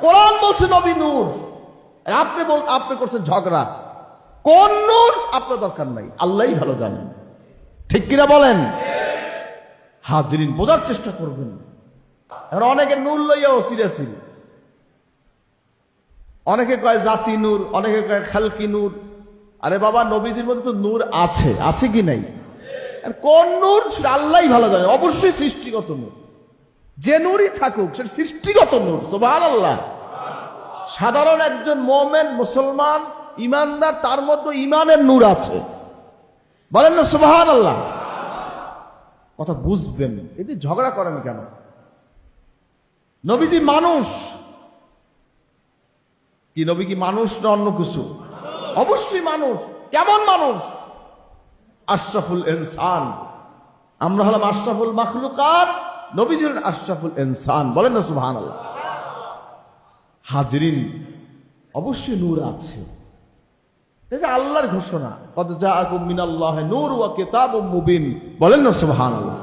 কোরআন বলছে নবী নূর, আপনি করছেন ঝগড়া। কোন নূর আপনার দরকার নাই, আল্লাহই ভালো জানেন। ঠিক কিনা বলেন? হাজরিন, বোঝার চেষ্টা করবেন। এখন অনেকে নূর লইয়া অসিরাসিল, অনেকে কয় জাতি নূর, অনেকে কয় খালকি নূর। আরে বাবা, নবীজির মধ্যে তো নূর আছে, আছে কি নাই? কোন নূর সেটা আল্লাহই ভালো জানে। অবশ্যই সৃষ্টিগত নূর, যে নূরই থাকুক সেটা সৃষ্টিগত নূর। সুবহানাল্লাহ। সাধারণ একজন মুমিন, মুসলমান, ইমানদার, তার মধ্যে ইমানের নূর আছে। বলেন না সুবহানাল্লাহ। কথা বুঝবেন। এটি ঝগড়া করেন কেন? নবীজি মানুষ কি? নবী কি মানুষ না অন্য কিছু? অবশ্যই মানুষ। কেমন মানুষ? আশরাফুল ইনসান। আমরা হলাম আশরাফুল মাখলুকাত, নবীজি হলেন আশরাফুল ইনসান। বলেন না সুবহানাল্লাহ। হাজরিন, অবশ্যই নূর আছে। এটা আল্লাহর ঘোষণা, কদ জাআকুম মিনাল্লাহি নূর ওয়া কিতাবুম মুবিন। বলেন না সুবহানাল্লাহ।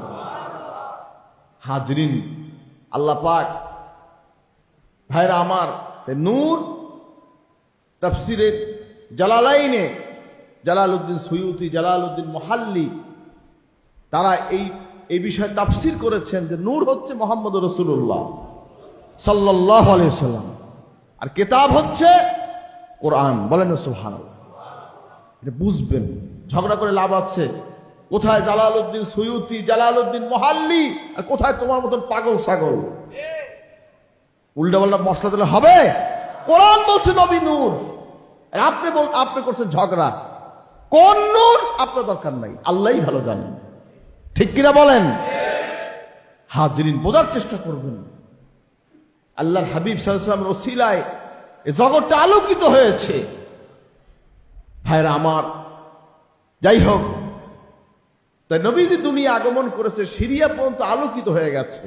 হাজরিন, আল্লাহ পাক, ভাইরা আমার, নূর তাফসিরে জালালাইনে জালালউদ্দিন সুয়ুতি, জালালউদ্দিন মুহাল্লি, তারা এই বিষয়ে তাফসির করেছেন যে নূর হচ্ছে মুহাম্মদ রাসূলুল্লাহ সাল্লাল্লাহু আলাইহি ওয়াসাল্লাম, আর কিতাব হচ্ছে কোরআন। বলেন না সুবহানাল্লাহ। এটা বুঝবেন। ঝগড়া করে লাভ আছে? কোথায় জালালউদ্দিন সুয়ুতি, জালালউদ্দিন মুহাল্লি, আর কোথায় তোমার মতন পাগল ছাগল? উল্টা পাল্টা মশলা দিলে হবে? কোরআন বলছে নবী নূর, আর আপনি করছেন ঝগড়া। কোন নূর আপনার দরকার নাই, আল্লাহই ভালো জানেন। ঠিক কিনা বলেন? হাজরিন, বোঝার চেষ্টা করবেন। আল্লাহর হাবিব সাল্লাল্লাহু আলাইহি ওয়াসাল্লামের ওসিলায় এই জগৎটা আলোকিত হয়েছে। ভাইরা আমার, যাই হোক, তাই নবীজি দুনিয়া আগমন করেছে, সিরিয়া পর্যন্ত আলোকিত হয়ে গেছে।